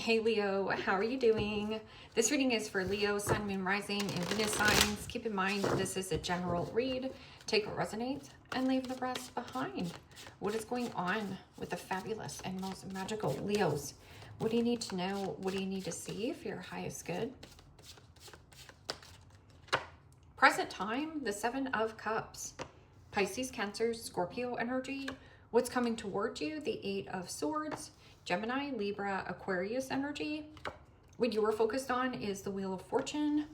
Hey Leo, how are you doing? This reading is for Leo, Sun, Moon, Rising, and Venus signs. Keep in mind that this is a general read. Take what resonates and leave the rest behind. What is going on with the fabulous and most magical Leos? What do you need to know? What do you need to see for your highest good? Present time, the Seven of Cups. Pisces, Cancer, Scorpio energy. What's coming towards you? The Eight of Swords. Gemini, Libra, Aquarius energy. What you are focused on is the Wheel of Fortune.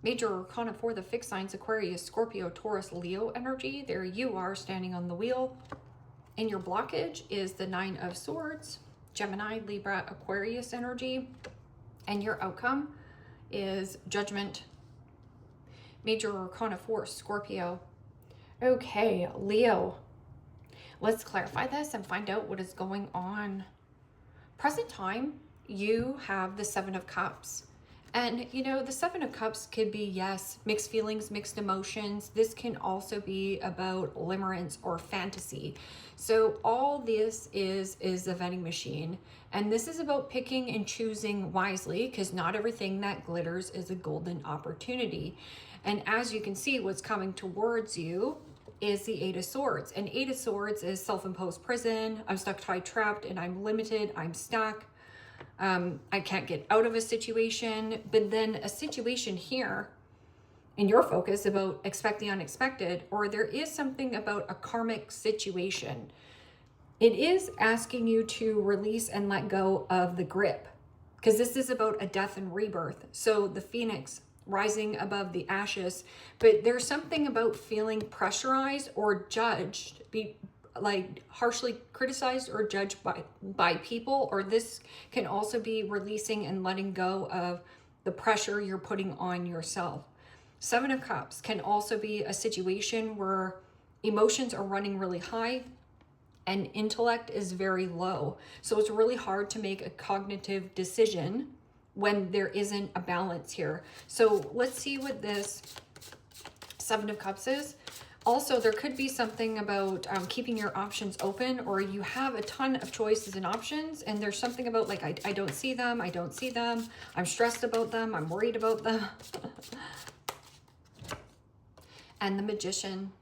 Major Arcana for the fixed signs, Aquarius, Scorpio, Taurus, Leo energy. There you are standing on the wheel. And your blockage is the Nine of Swords, Gemini, Libra, Aquarius energy. And your outcome is Judgment. Major Arcana for Scorpio. Okay, Leo. Let's clarify this and find out what is going on. Present time, you have the Seven of Cups. And, you know, the Seven of Cups could be, yes, mixed feelings, mixed emotions. This can also be about limerence or fantasy. So all this is a vending machine. And this is about picking and choosing wisely, because not everything that glitters is a golden opportunity. And as you can see, what's coming towards you is the Eight of Swords. And Eight of Swords is self-imposed prison. I'm stuck, tied, trapped, and I'm limited. I'm stuck. I can't get out of a situation. But then a situation here in your focus about expect the unexpected, or there is something about a karmic situation. It is asking you to release and let go of the grip, because this is about a death and rebirth. So the Phoenix rising above the ashes, but there's something about feeling pressurized or judged, be like harshly criticized or judged by people, or this can also be releasing and letting go of the pressure you're putting on yourself. Seven of Cups can also be a situation where emotions are running really high and intellect is very low. So it's really hard to make a cognitive decision when there isn't a balance here. So let's see what this Seven of Cups is. Also, there could be something about keeping your options open, or you have a ton of choices and options, and there's something about like, I don't see them, I don't see them, I'm stressed about them, I'm worried about them. And the Magician.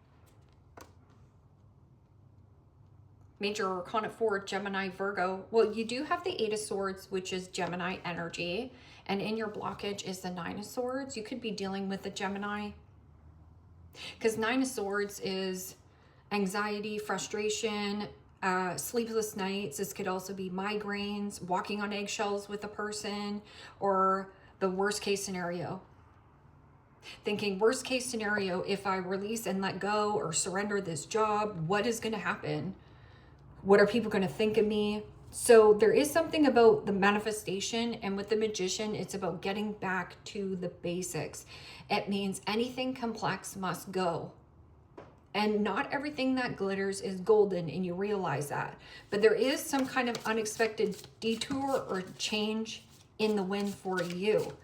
Major Arcana for Gemini, Virgo. Well, you do have the Eight of Swords, which is Gemini energy. And in your blockage is the Nine of Swords. You could be dealing with the Gemini, because Nine of Swords is anxiety, frustration, sleepless nights. This could also be migraines, walking on eggshells with a person, or the worst case scenario. Thinking worst case scenario, if I release and let go or surrender this job, what is going to happen? What are people going to think of me? So there is something about the manifestation, and with the Magician, it's about getting back to the basics. It means anything complex must go. And not everything that glitters is golden, and you realize that. But there is some kind of unexpected detour or change in the wind for you.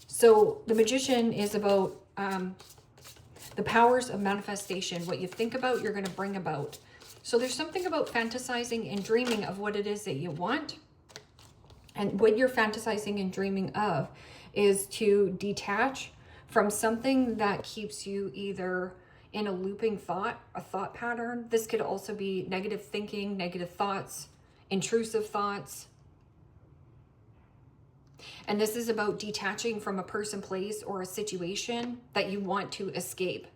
So the Magician is about the powers of manifestation. What you think about, you're going to bring about. So there's something about fantasizing and dreaming of what it is that you want. And what you're fantasizing and dreaming of is to detach from something that keeps you either in a looping thought, a thought pattern. This could also be negative thinking, negative thoughts, intrusive thoughts. And this is about detaching from a person, place, or a situation that you want to escape.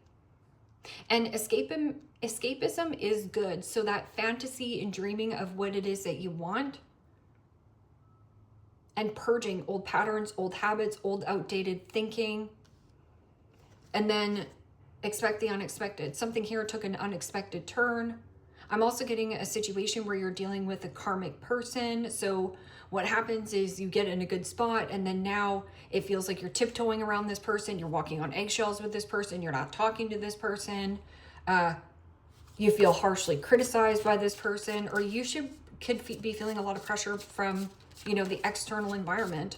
And escapism is good. So that fantasy and dreaming of what it is that you want, and purging old patterns, old habits, old outdated thinking. And then expect the unexpected. Something here took an unexpected turn. I'm also getting a situation where you're dealing with a karmic person. So what happens is you get in a good spot, and then now it feels like you're tiptoeing around this person. You're walking on eggshells with this person. You're not talking to this person. You feel harshly criticized by this person, or you could be feeling a lot of pressure from, you know, the external environment.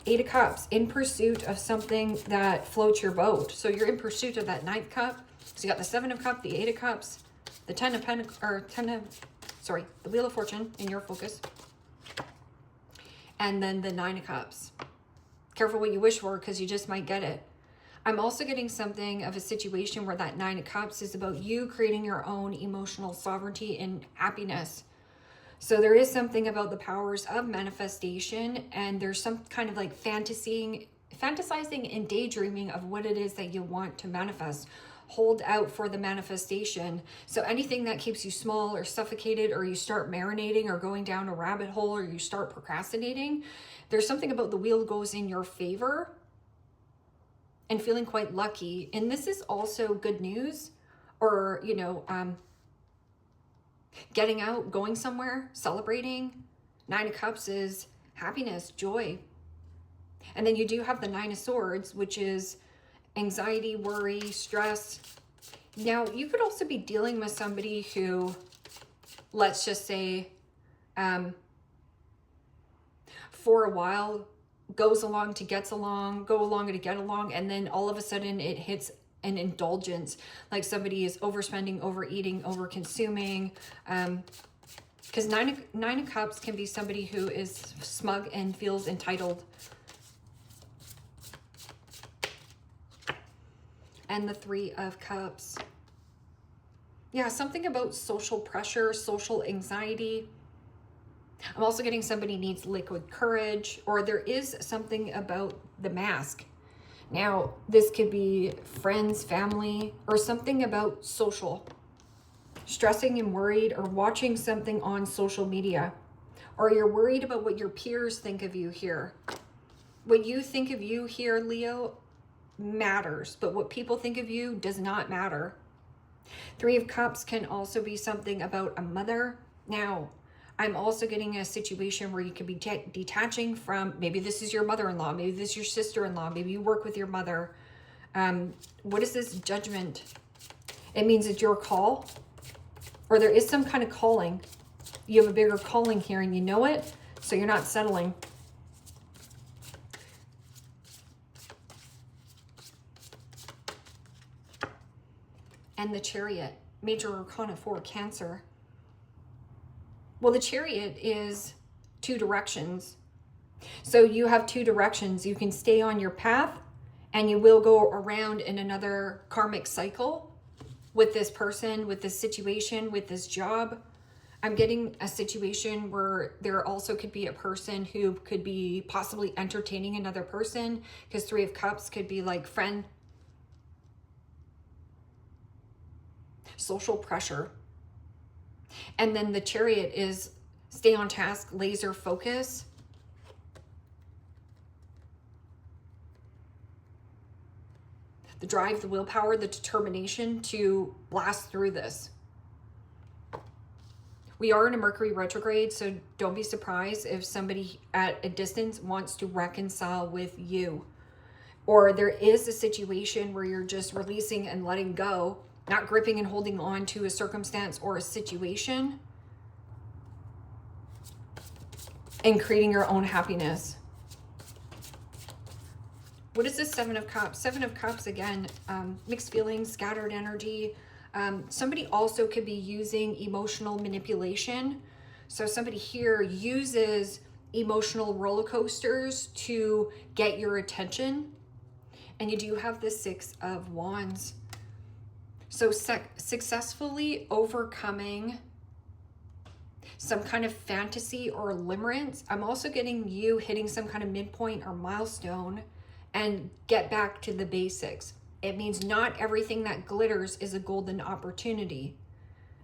Eight of Cups, in pursuit of something that floats your boat. So you're in pursuit of that Ninth Cup. So you got the Seven of Cups, the Eight of Cups, the the Wheel of Fortune in your focus. And then the Nine of Cups. Careful what you wish for, because you just might get it. I'm also getting something of a situation where that Nine of Cups is about you creating your own emotional sovereignty and happiness. So there is something about the powers of manifestation, and there's some kind of like fantasizing and daydreaming of what it is that you want to manifest. Hold out for the manifestation. So anything that keeps you small or suffocated, or you start marinating or going down a rabbit hole, or you start procrastinating, there's something about the wheel goes in your favor and feeling quite lucky. And this is also good news, or, you know, getting out, going somewhere, celebrating. Nine of Cups is happiness, joy. And then you do have the Nine of Swords, which is anxiety, worry, stress. Now, you could also be dealing with somebody who, let's just say, for a while, goes along to gets along, go along to get along, and then all of a sudden it hits an indulgence, like somebody is overspending, overeating, over-consuming. Because Nine of Cups can be somebody who is smug and feels entitled. And the Three of Cups. Yeah, something about social pressure, social anxiety. I'm also getting somebody needs liquid courage, or there is something about the Mask. Now, this could be friends, family, or something about social. Stressing and worried, or watching something on social media. Or you're worried about what your peers think of you here. What you think of you here, Leo, matters, but what people think of you does not matter. Three of Cups can also be something about a mother. Now, I'm also getting a situation where you could be detaching from, maybe this is your mother-in-law, maybe this is your sister-in-law, maybe you work with your mother. What is this Judgment? It means it's your call, or there is some kind of calling. You have a bigger calling here and you know it, so you're not settling. And the Chariot, Major Arcana 4, Cancer. Well, the Chariot is two directions. So you have two directions. You can stay on your path, and you will go around in another karmic cycle with this person, with this situation, with this job. I'm getting a situation where there also could be a person who could be possibly entertaining another person, because Three of Cups could be like friend, social pressure. And then the Chariot is stay on task, laser focus. The drive, the willpower, the determination to blast through this. We are in a Mercury retrograde, so don't be surprised if somebody at a distance wants to reconcile with you. Or there is a situation where you're just releasing and letting go, not gripping and holding on to a circumstance or a situation, and creating your own happiness. What is this Seven of Cups? Seven of Cups, again, mixed feelings, scattered energy. Somebody also could be using emotional manipulation. So somebody here uses emotional roller coasters to get your attention. And you do have the Six of Wands. So successfully overcoming some kind of fantasy or limerence. I'm also getting you hitting some kind of midpoint or milestone and get back to the basics. It means not everything that glitters is a golden opportunity.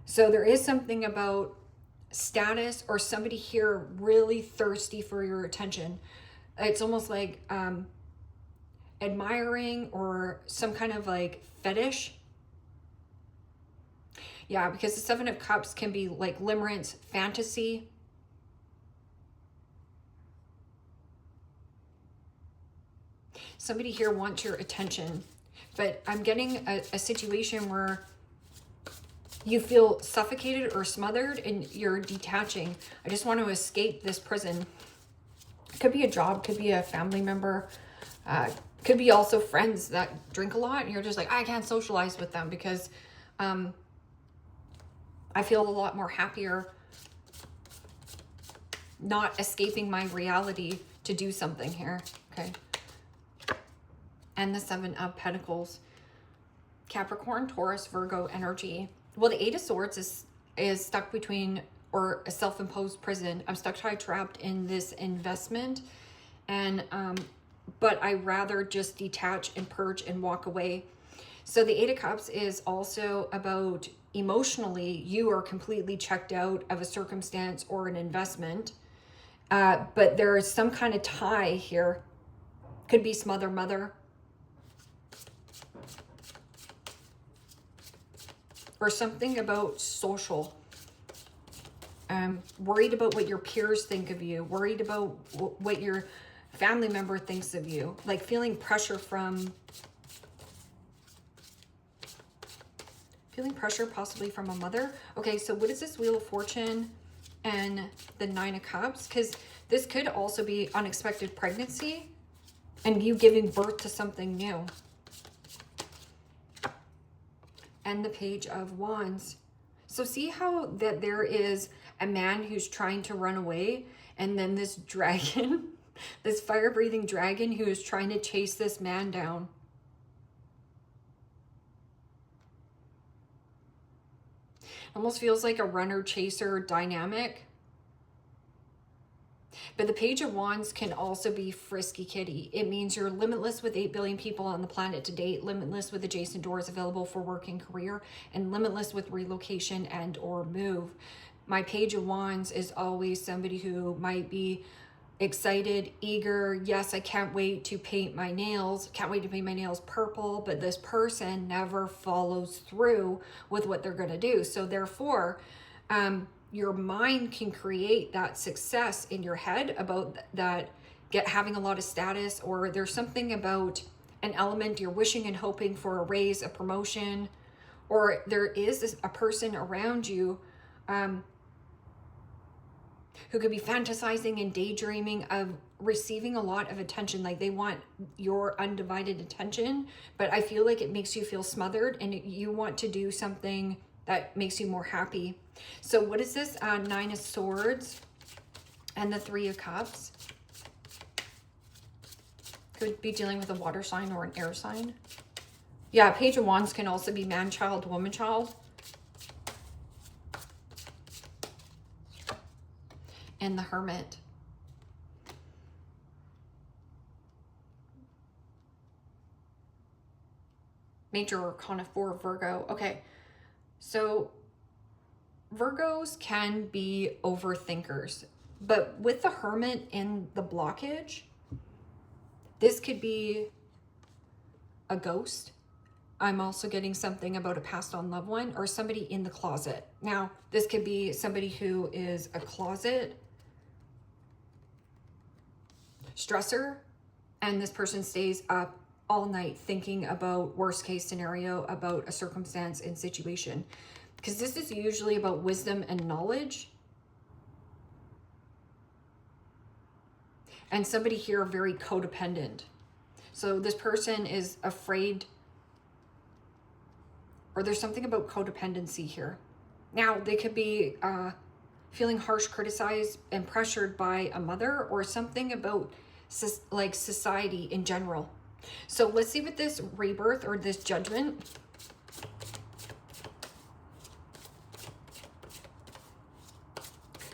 So there is something about status, or somebody here really thirsty for your attention. It's almost like admiring, or some kind of like fetish. Yeah, because the Seven of Cups can be like limerence, fantasy. Somebody here wants your attention, but I'm getting a situation where you feel suffocated or smothered and you're detaching. I just want to escape this prison. Could be a job, could be a family member, could be also friends that drink a lot and you're just like, I can't socialize with them because I feel a lot more happier not escaping my reality to do something here. Okay. And the Seven of Pentacles. Capricorn, Taurus, Virgo energy. Well, the Eight of Swords is stuck between, or a self-imposed prison. I'm stuck tied, trapped in this investment. And, but I rather just detach and purge and walk away. So the Eight of Cups is also about emotionally, you are completely checked out of a circumstance or an investment. But there is some kind of tie here. Could be smother mother. Or something about social. Worried about what your peers think of you. Worried about what your family member thinks of you. Like feeling pressure from... Feeling pressure possibly from a mother. Okay, so what is this Wheel of Fortune and the Nine of Cups? Because this could also be unexpected pregnancy and you giving birth to something new. And the Page of Wands. So see how that there is a man who's trying to run away, and then this dragon, this fire-breathing dragon who is trying to chase this man down. Almost feels like a runner-chaser dynamic. But the Page of Wands can also be frisky kitty. It means you're limitless with 8 billion people on the planet to date, limitless with adjacent doors available for work and career, and limitless with relocation and or move. My Page of Wands is always somebody who might be excited, eager. Yes, I can't wait to paint my nails. Can't wait to paint my nails purple. But this person never follows through with what they're going to do. So therefore, your mind can create that success in your head about that, having a lot of status, or there's something about an element you're wishing and hoping for a raise, a promotion, or there is a person around you who could be fantasizing and daydreaming of receiving a lot of attention. Like they want your undivided attention, but I feel like it makes you feel smothered and you want to do something that makes you more happy. So what is this? Nine of Swords and the Three of Cups. Could be dealing with a water sign or an air sign. Yeah, Page of Wands can also be man child, woman child. And the Hermit. Major Arcana 4, Virgo. Okay, so Virgos can be overthinkers, but with the Hermit in the blockage, this could be a ghost. I'm also getting something about a passed on loved one or somebody in the closet. Now, this could be somebody who is a closet stressor, and this person stays up all night thinking about worst case scenario, about a circumstance and situation. Because this is usually about wisdom and knowledge. And somebody here very codependent. So this person is afraid, or there's something about codependency here. Now, they could be feeling harsh, criticized, and pressured by a mother, or something about like society in general. So let's see what this rebirth or this judgment.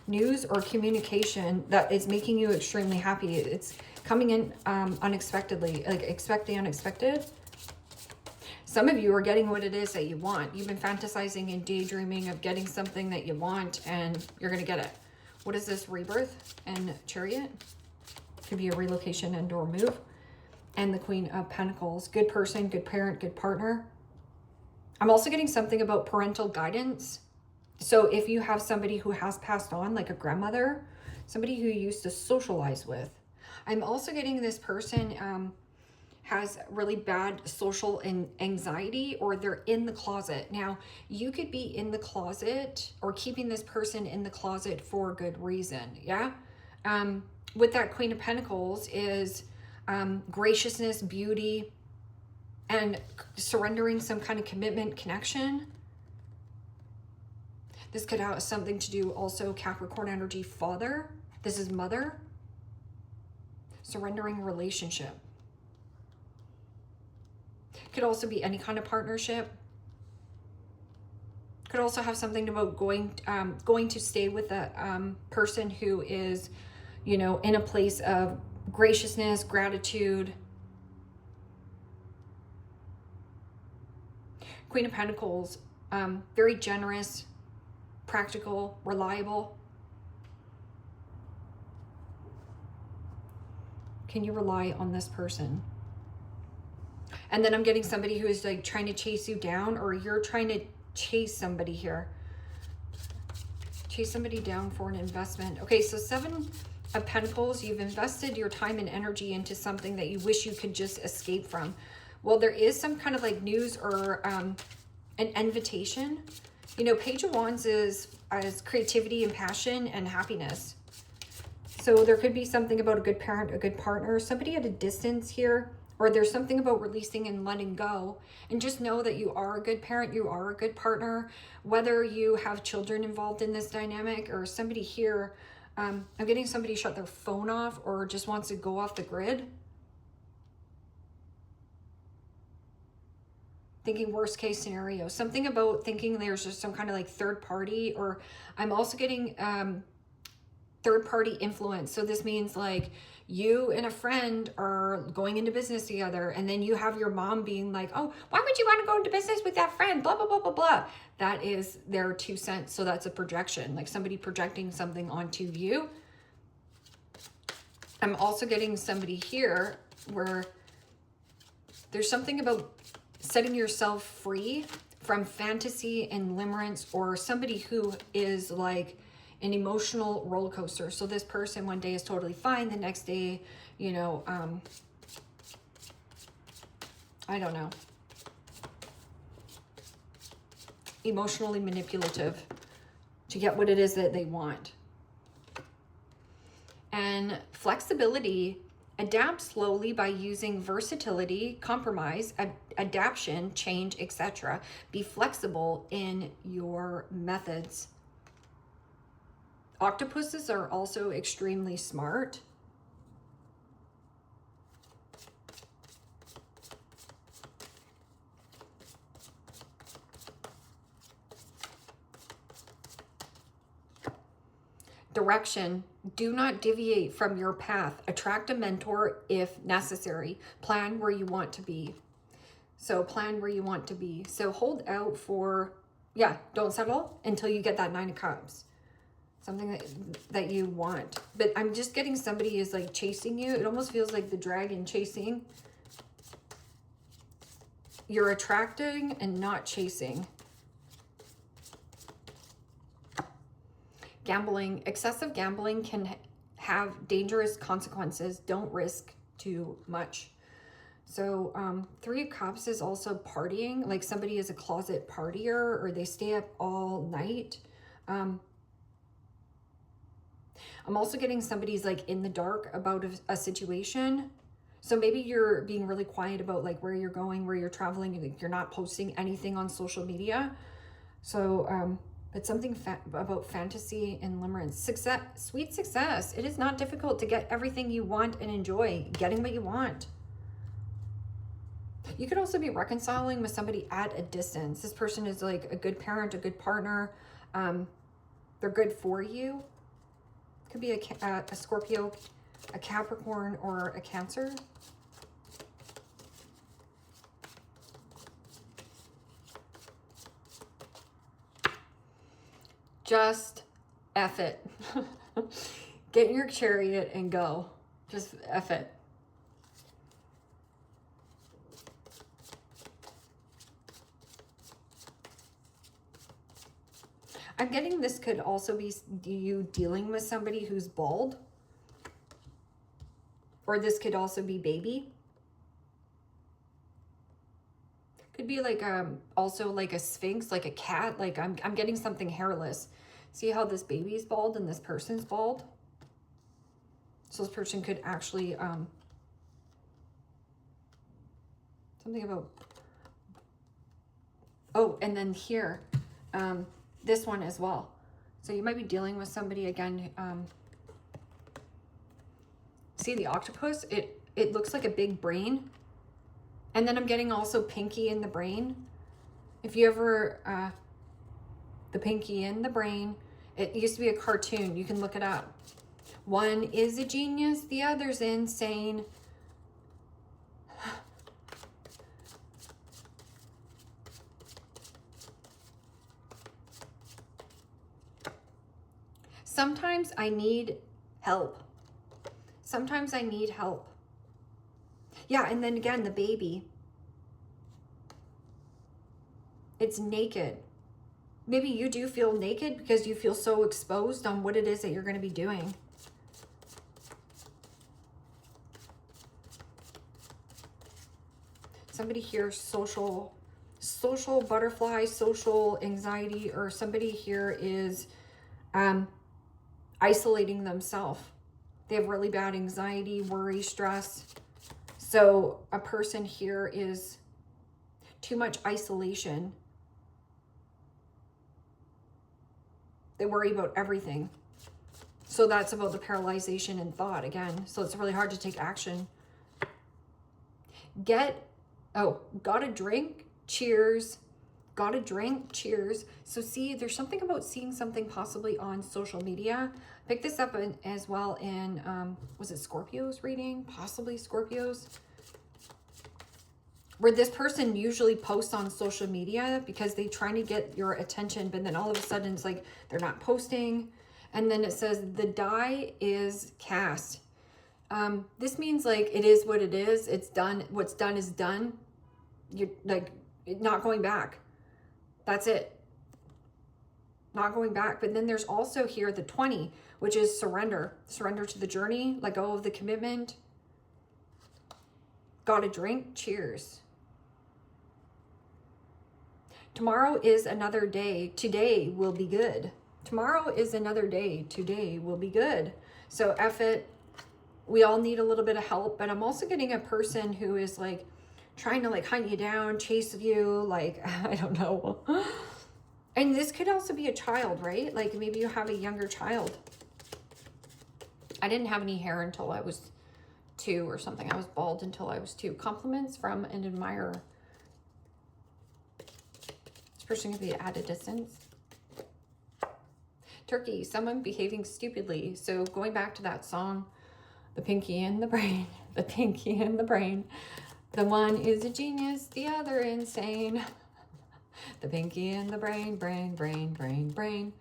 News or communication that is making you extremely happy. It's coming in unexpectedly, like expect the unexpected. Some of you are getting what it is that you want. You've been fantasizing and daydreaming of getting something that you want, and you're going to get it. What is this rebirth and Chariot? Could be a relocation and or move. And the Queen of Pentacles. Good person, good parent, good partner. I'm also getting something about parental guidance. So if you have somebody who has passed on, like a grandmother, somebody who you used to socialize with. I'm also getting this person has really bad social anxiety, or they're in the closet. Now, you could be in the closet or keeping this person in the closet for good reason, yeah? With that Queen of Pentacles is graciousness, beauty, and surrendering some kind of commitment, connection. This could have something to do also Capricorn energy, father. This is mother, surrendering relationship. Could also be any kind of partnership. Could also have something about going to stay with a person who is, you know, in a place of graciousness, gratitude. Queen of Pentacles, very generous, practical, reliable. Can you rely on this person? And then I'm getting somebody who is like trying to chase you down, or you're trying to chase somebody here. Chase somebody down for an investment. Okay, so 7 of Pentacles, you've invested your time and energy into something that you wish you could just escape from. Well, there is some kind of like news or an invitation. You know, Page of Wands is creativity and passion and happiness. So there could be something about a good parent, a good partner, somebody at a distance here, or there's something about releasing and letting go. And just know that you are a good parent, you are a good partner, whether you have children involved in this dynamic or somebody here. I'm getting somebody shut their phone off or just wants to go off the grid. Thinking worst case scenario, something about thinking there's just some kind of like third party, or I'm also getting third party influence. So this means like you and a friend are going into business together, and then you have your mom being like, oh, why would you want to go into business with that friend? Blah, blah, blah, blah, blah. That is their 2 cents. So that's a projection, like somebody projecting something onto you. I'm also getting somebody here where there's something about setting yourself free from fantasy and limerence, or somebody who is like an emotional roller coaster. So this person one day is totally fine, the next day, you know, I don't know, emotionally manipulative to get what it is that they want. And flexibility, adapt slowly by using versatility, compromise, adaptation, change, etc. Be flexible in your methods. Octopuses are also extremely smart. Direction. Do not deviate from your path. Attract a mentor if necessary. Plan where you want to be. So plan where you want to be. So hold out for, yeah, don't settle until you get that 9 of Cups. Something that you want. But I'm just getting somebody is like chasing you. It almost feels like the dragon chasing. You're attracting and not chasing. Gambling. Excessive gambling can have dangerous consequences. Don't risk too much. So 3 of Cups is also partying. Like somebody is a closet partier, or they stay up all night. I'm also getting somebody's like in the dark about a situation. So maybe you're being really quiet about like where you're going, where you're traveling. You're not posting anything on social media. So it's something about fantasy and limerence. Success, sweet success. It is not difficult to get everything you want and enjoy getting what you want. You could also be reconciling with somebody at a distance. This person is like a good parent, a good partner. They're good for you. Could be a Scorpio, a Capricorn, or a Cancer. Just F it. Get in your chariot and go. Just F it. I'm getting this could also be you dealing with somebody who's bald. Or this could also be baby. Could be like also like a sphinx, like a cat. Like I'm getting something hairless. See how this baby's bald and this person's bald? So this person could actually something about, oh, and then here, this one as well. So you might be dealing with somebody again See the octopus? It looks like a big brain. And then I'm getting also pinky in the brain. If you ever, the pinky in the brain, it used to be a cartoon. You can look it up. One is a genius, the other's insane. Sometimes I need help. Sometimes I need help. Yeah, and then again, the baby. It's naked. Maybe you do feel naked because you feel so exposed on what it is that you're going to be doing. Somebody here, social butterfly, social anxiety, or somebody here is isolating themselves. They have really bad anxiety, worry, stress. So a person here is too much isolation. They worry about everything. So that's about the paralyzation in thought again. So it's really hard to take action. Got a drink, cheers. Got a drink, cheers. So see, there's something about seeing something possibly on social media. Pick this up as well in, was it Scorpio's reading? Possibly Scorpio's. Where this person usually posts on social media because they're trying to get your attention, but then all of a sudden it's like they're not posting. And then it says the die is cast. This means like it is what it is. It's done. What's done is done. You're like not going back. That's it. Not going back. But then there's also here the 20, which is surrender. Surrender to the journey. Let go of the commitment. Got a drink. Cheers. Tomorrow is another day. Today will be good. Tomorrow is another day. Today will be good. So F it. We all need a little bit of help. But I'm also getting a person who is like trying to like hunt you down, chase you, like, I don't know. And this could also be a child, right? Like maybe you have a younger child. I didn't have any hair until I was 2 or something. I was bald until I was 2. Compliments from an admirer. This person could be at a distance. Turkey, someone behaving stupidly. So going back to that song, the pinky in the brain, the pinky in the brain. The one is a genius, the other insane. The pinky in the brain, brain, brain, brain, brain.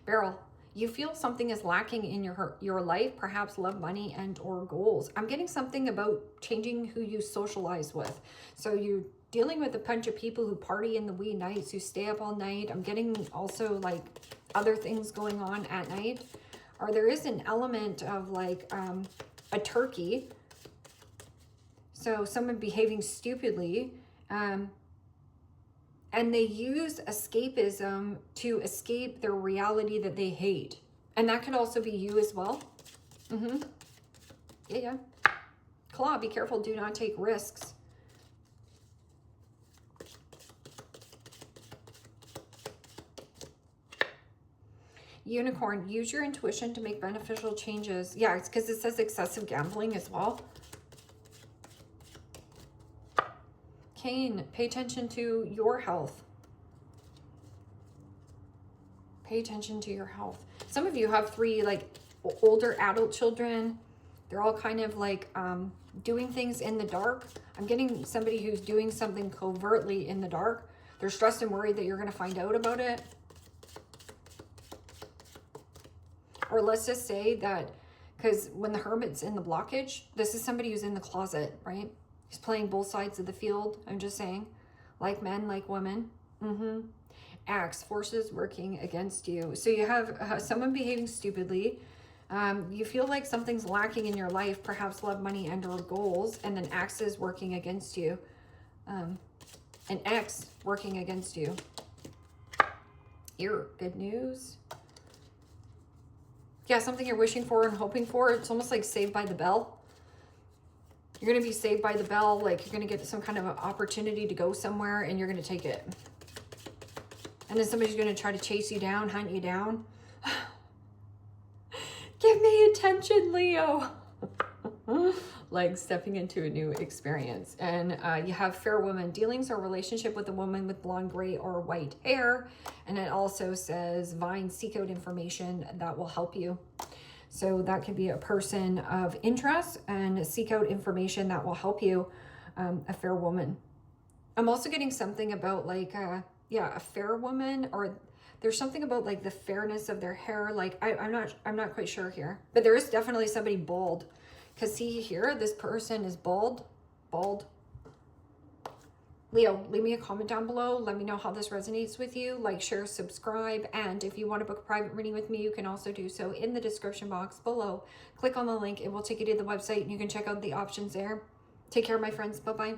Beryl, you feel something is lacking in your life, perhaps love, money, and or goals. I'm getting something about changing who you socialize with. So you're dealing with a bunch of people who party in the wee nights, who stay up all night. I'm getting also like other things going on at night. Or there is an element of like a turkey. So someone behaving stupidly. And they use escapism to escape their reality that they hate. And that could also be you as well. Yeah. Claw, be careful. Do not take risks. Unicorn, use your intuition to make beneficial changes. Yeah, it's because it says excessive gambling as well. Cain, pay attention to your health. Pay attention to your health. Some of you have 3 like older adult children. They're all kind of like doing things in the dark. I'm getting somebody who's doing something covertly in the dark. They're stressed and worried that you're going to find out about it. Or let's just say that, because when the Hermit's in the blockage, this is somebody who's in the closet, right? He's playing both sides of the field. I'm just saying, like men, like women. Axe, forces working against you. So you have someone behaving stupidly. You feel like something's lacking in your life, perhaps love, money, and or goals. And then axes working against you. An X working against you. Here, good news. Yeah, something you're wishing for and hoping for. It's almost like Saved by the Bell. You're going to be saved by the bell. Like you're going to get some kind of an opportunity to go somewhere and you're going to take it. And then somebody's going to try to chase you down, hunt you down. Give me attention, Leo. Like stepping into a new experience. And you have fair woman dealings or relationship with a woman with blonde, gray, or white hair. And it also says Vine, seek out information that will help you. So that could be a person of interest, and seek out information that will help you, a fair woman. I'm also getting something about like, yeah, a fair woman, or there's something about like the fairness of their hair. Like I'm not quite sure here, but there is definitely somebody bald. Because see here, this person is bald. Leo, leave me a comment down below. Let me know how this resonates with you. Like, share, subscribe. And if you want to book a private reading with me, you can also do so in the description box below. Click on the link. It will take you to the website and you can check out the options there. Take care, my friends. Bye-bye.